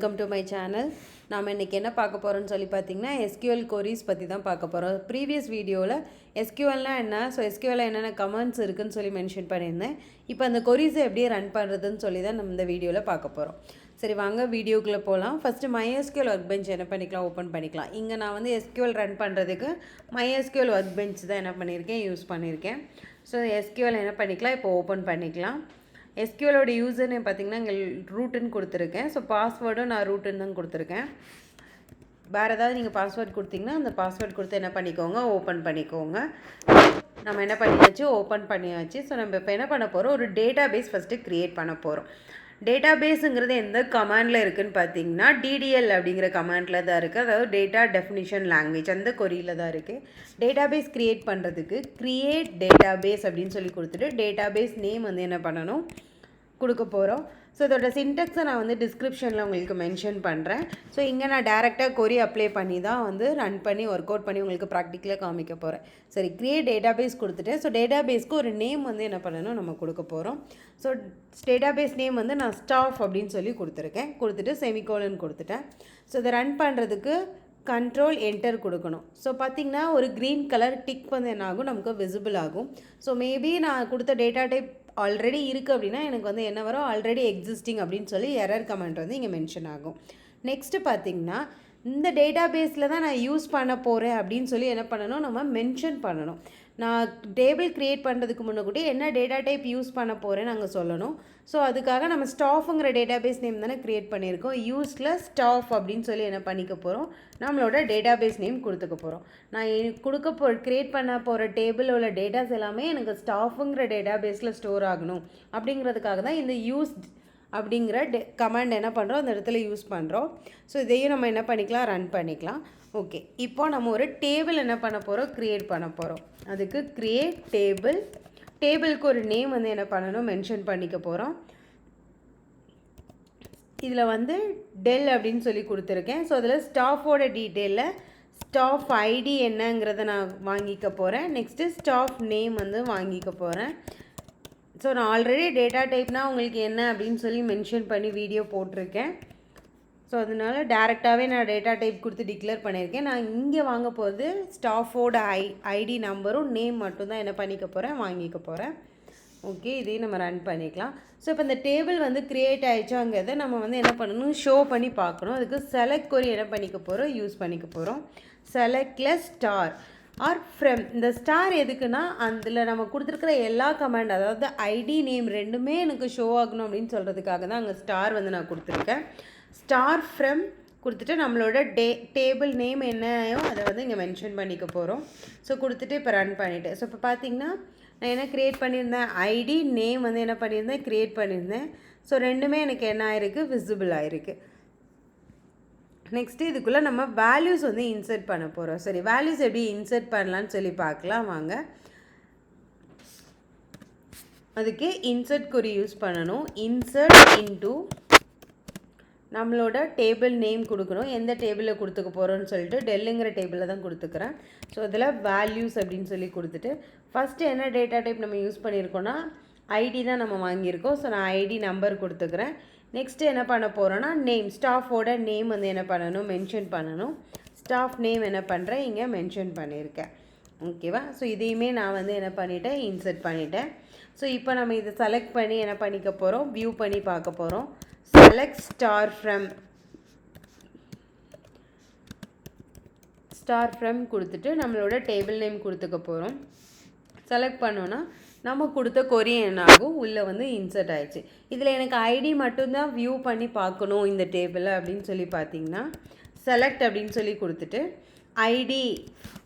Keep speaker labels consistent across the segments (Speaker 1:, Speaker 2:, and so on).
Speaker 1: Welcome to my channel. நாம் இன்றைக்கி என்ன பார்க்க போகிறோம்னு சொல்லி பார்த்தீங்கன்னா எஸ்கியூஎல் கொரீஸ் பற்றி தான் பார்க்க போகிறோம். ப்ரீவியஸ் வீடியோவில் எஸ்கியூஎல்னால் என்ன, ஸோ எஸ்கியூஎல்ல என்னென்ன கமெண்ட்ஸ் இருக்குதுன்னு சொல்லி மென்ஷன் பண்ணியிருந்தேன். இப்போ அந்த கொரீஸை எப்படி ரன் பண்ணுறதுன்னு சொல்லி தான் நம்ம இந்த வீடியோவில் பார்க்க போகிறோம். சரி வாங்க வீடியோக்குள்ளே போகலாம். ஃபஸ்ட்டு MySQL ஒர்க் பெஞ்ச் என்ன பண்ணிக்கலாம், ஓப்பன் பண்ணிக்கலாம். இங்கே நான் வந்து எஸ்கியூஎல் ரன் பண்ணுறதுக்கு MySQL ஒர்க் பெஞ்ச் தான் என்ன பண்ணியிருக்கேன், யூஸ் பண்ணியிருக்கேன். ஸோ எஸ்கியூஎல் என்ன பண்ணிக்கலாம், இப்போ ஓப்பன் பண்ணிக்கலாம். எஸ்கியூஎலோட யூசர்னு பார்த்தீங்கன்னா இங்கே ரூட்டுன்னு கொடுத்துருக்கேன். ஸோ பாஸ்வேர்டும் நான் ரூட்டுன்னு தான் கொடுத்துருக்கேன். வேறு ஏதாவது நீங்கள் பாஸ்வேர்ட் கொடுத்தீங்கன்னா அந்த பாஸ்வேர்ட் கொடுத்து என்ன பண்ணிக்கோங்க, ஓப்பன் பண்ணிக்கோங்க. நம்ம என்ன பண்ணியாச்சு, ஓப்பன் பண்ணியாச்சு. ஸோ நம்ம இப்போ என்ன பண்ண போகிறோம், ஒரு டேட்டா பேஸ் ஃபஸ்ட்டு க்ரியேட் பண்ண போகிறோம். டேட்டா பேஸுங்கிறது எந்த கமாண்டில் இருக்குதுன்னு பார்த்தீங்கன்னா DDL அப்படிங்கிற கமாண்டில் தான் இருக்குது. அதாவது டேட்டா டெஃபினிஷன் லாங்குவேஜ் அந்த கொரியில் தான் இருக்குது. டேட்டா பேஸ் க்ரியேட் பண்ணுறதுக்கு க்ரியேட் டேட்டா பேஸ் அப்படின்னு சொல்லி கொடுத்துட்டு டேட்டா பேஸ் நேம் வந்து என்ன பண்ணணும், கொடுக்க போகிறோம். ஸோ இதோட சின்டெக்ஸை நான் வந்து டிஸ்கிரிப்ஷனில் உங்களுக்கு மென்ஷன் பண்ணுறேன். ஸோ இங்கே நான் டேரெக்டாக கொரி அப்ளை பண்ணி தான் வந்து ரன் பண்ணி ஒர்க் அவுட் பண்ணி உங்களுக்கு ப்ராக்டிக்கலாக காமிக்க போகிறேன். சரி, க்ரியேட் டேட்டா பேஸ் கொடுத்துட்டேன். ஸோ டேட்டா பேஸ்க்கு ஒரு நேம் வந்து என்ன பண்ணணும், நம்ம கொடுக்க போகிறோம். ஸோ டேட்டா பேஸ் நேம் வந்து நான் ஸ்டாஃப் அப்படின்னு சொல்லி கொடுத்துருக்கேன். கொடுத்துட்டு செமிகோலன் கொடுத்துட்டேன். ஸோ இதை ரன் பண்ணுறதுக்கு கண்ட்ரோல் என்டர் கொடுக்கணும். ஸோ பார்த்திங்கன்னா ஒரு க்ரீன் கலர் டிக் வந்து என்ன ஆகும், நமக்கு விசிபிள் ஆகும். ஸோ மேபி நான் கொடுத்த டேட்டா டைப் ஆல்ரெடி இருக்குது அப்படின்னா எனக்கு வந்து என்ன வரும், ஆல்ரெடி எக்ஸிஸ்டிங் அப்படின்னு சொல்லி எரர் கமெண்ட் வந்து இங்கே மென்ஷன் ஆகும். நெக்ஸ்ட்டு பார்த்திங்கன்னா இந்த டேட்டா பேஸில் தான் நான் யூஸ் பண்ண போகிறேன் அப்படின்னு சொல்லி என்ன பண்ணணும், நம்ம மென்ஷன் பண்ணணும். நான் டேபிள் க்ரியேட் பண்ணுறதுக்கு முன்னாடி என்ன டேட்டா டைப் யூஸ் பண்ண போகிறேன்னு நாங்கள் சொல்லணும். ஸோ அதுக்காக நம்ம ஸ்டாஃபுங்கிற டேட்டா பேஸ் நேம் தானே க்ரியேட் பண்ணியிருக்கோம். யூஸில் ஸ்டாஃப் அப்படின்னு சொல்லி என்ன பண்ணிக்க போகிறோம், நம்மளோட டேட்டா பேஸ் நேம் கொடுத்துக்க போகிறோம். நான் க்ரியேட் பண்ண போகிற டேபிளில் உள்ள டேட்டாஸ் எல்லாமே எனக்கு ஸ்டாஃபுங்கிற டேட்டா பேஸில் ஸ்டோர் ஆகணும் அப்படிங்கிறதுக்காக தான் இந்த யூஸ் அப்படிங்கிற கமாண்ட் என்ன பண்ணுறோம், அந்த இடத்துல யூஸ் பண்ணுறோம். ஸோ இதையும் நம்ம என்ன பண்ணிக்கலாம், ரன் பண்ணிக்கலாம். ஓகே, இப்போ நம்ம ஒரு டேபிள் என்ன பண்ண போகிறோம், க்ரியேட் பண்ண போகிறோம். அதுக்கு க்ரியேட் டேபிள், டேபிளுக்கு ஒரு நேம் வந்து என்ன பண்ணணும், மென்ஷன் பண்ணிக்க போகிறோம். இதில் வந்து டெல் அப்படின்னு சொல்லி கொடுத்துருக்கேன். ஸோ அதில் ஸ்டாஃபோட டீட்டெயிலில் ஸ்டாஃப் ஐடி என்னங்கிறத நான் வாங்கிக்க போகிறேன். நெக்ஸ்ட்டு ஸ்டாஃப் நேம் வந்து வாங்கிக்க போகிறேன். ஸோ நான் ஆல்ரெடி டேட்டா டைப்னால் உங்களுக்கு என்ன அப்படின்னு சொல்லி மென்ஷன் பண்ணி வீடியோ போட்டிருக்கேன். ஸோ அதனால் டேரெக்டாகவே நான் டேட்டா டைப் கொடுத்து டிக்ளேர் பண்ணியிருக்கேன். நான் இங்கே வாங்க போகிறது ஸ்டாஃபோட ஐடி நம்பரும் நேம் மட்டும்தான் என்ன பண்ணிக்க போகிறேன், வாங்கிக்க போகிறேன். ஓகே, இதையும் நம்ம ரன் பண்ணிக்கலாம். ஸோ இப்போ இந்த டேபிள் வந்து க்ரியேட் ஆகிடுச்சோங்கிறத நம்ம வந்து என்ன பண்ணணும், ஷோ பண்ணி பார்க்கணும். அதுக்கு செலக்ட் கொரி என்ன பண்ணிக்க போகிறோம், யூஸ் பண்ணிக்க போகிறோம். செலக்டில் ஸ்டார் ஆர் ஃப்ரம். இந்த ஸ்டார் எதுக்குன்னா அதில் நம்ம கொடுத்துருக்குற எல்லா கமாண்ட், அதாவது ஐடி நேம் ரெண்டுமே எனக்கு ஷோ ஆகணும் அப்படின்னு சொல்கிறதுக்காக தான் அங்கே ஸ்டார் வந்து நான் கொடுத்துருக்கேன். ஸ்டார் ஃப்ரம் கொடுத்துட்டு நம்மளோட டேபிள் நேம் என்னையோ அதை வந்து இங்கே மென்ஷன் பண்ணிக்க போகிறோம். ஸோ கொடுத்துட்டு இப்போ ரன் பண்ணிவிட்டு, ஸோ இப்போ பார்த்திங்கன்னா நான் என்ன க்ரியேட் பண்ணியிருந்தேன், ஐடி நேம் வந்து என்ன பண்ணியிருந்தேன், க்ரியேட் பண்ணியிருந்தேன். ஸோ ரெண்டுமே எனக்கு என்ன ஆயிருக்கு, விசிபிள் ஆகிருக்கு. நெக்ஸ்ட்டு இதுக்குள்ளே நம்ம வேல்யூஸ் வந்து இன்சர்ட் பண்ண போகிறோம். சரி, வேல்யூஸ் எப்படி இன்சர்ட் பண்ணலான்னு சொல்லி பார்க்கலாம் வாங்க. அதுக்கு இன்சர்ட் கொரி யூஸ் பண்ணணும். இன்சர்ட் இன்டூ நம்மளோட டேபிள் நேம் கொடுக்கணும். எந்த டேபிளில் கொடுத்துக்க போகிறோன்னு சொல்லிட்டு டெல்லுங்கிற டேபிளில் தான் கொடுத்துக்கிறேன். ஸோ இதில் வேல்யூஸ் அப்படின்னு சொல்லி கொடுத்துட்டு ஃபஸ்ட்டு என்ன டேட்டா டைப் நம்ம யூஸ் பண்ணியிருக்கோன்னா ஐடி தான் நம்ம வாங்கியிருக்கோம். ஸோ நான் ஐடி நம்பர் கொடுத்துக்கிறேன். நெக்ஸ்ட்டு என்ன பண்ண போகிறோன்னா நேம், ஸ்டாஃபோட நேம் வந்து என்ன பண்ணணும், மென்ஷன் பண்ணணும். ஸ்டாஃப் நேம் என்ன பண்ணுறேன், இங்கே மென்ஷன் பண்ணியிருக்கேன். ஓகேவா? ஸோ இதையுமே நான் வந்து என்ன பண்ணிட்டேன், இன்சர்ட் பண்ணிட்டேன். ஸோ இப்போ நம்ம இதை செலக்ட் பண்ணி என்ன பண்ணிக்க போகிறோம், வியூ பண்ணி பார்க்க போகிறோம். செலக்ட் ஸ்டார் ஃப்ரம் கொடுத்துட்டு நம்மளோட டேபிள் நேம் கொடுத்துக்க போகிறோம். செலக்ட் பண்ணோன்னா நம்ம கொடுத்த கொரி என்ன ஆகும், உள்ளே வந்து இன்சர்ட் ஆயிடுச்சு. இதில் எனக்கு ஐடி மட்டும்தான் வியூ பண்ணி பார்க்கணும் இந்த டேபிளை அப்படின்னு சொல்லி பார்த்தீங்கன்னா செலக்ட் அப்படின்னு சொல்லி கொடுத்துட்டு ஐடி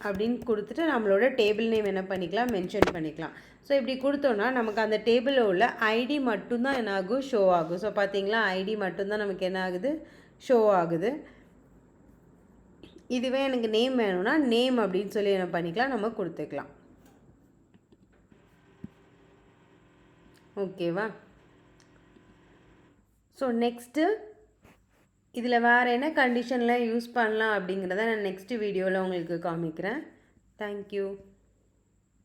Speaker 1: அப்படின்னு கொடுத்துட்டு நம்மளோட டேபிள் நேம் என்ன பண்ணிக்கலாம், மென்ஷன் பண்ணிக்கலாம். ஸோ இப்படி கொடுத்தோன்னா நமக்கு அந்த டேபிளில் உள்ள ஐடி மட்டும்தான் என்ன ஆகும், ஷோ ஆகும். ஸோ பார்த்தீங்களா, ஐடி மட்டும்தான் நமக்கு என்ன ஆகுது, ஷோ ஆகுது. இதுவே எனக்கு நேம் வேணும்னா நேம் அப்படின்னு சொல்லி என்ன பண்ணிக்கலாம், நம்ம கொடுத்துக்கலாம். ஓகேவா? ஸோ நெக்ஸ்ட்டு இதில் வேறு என்ன கண்டிஷனில் யூஸ் பண்ணலாம் அப்படிங்கிறத நான் நெக்ஸ்ட்டு வீடியோவில் உங்களுக்கு காமிக்கிறேன். தேங்க்யூ.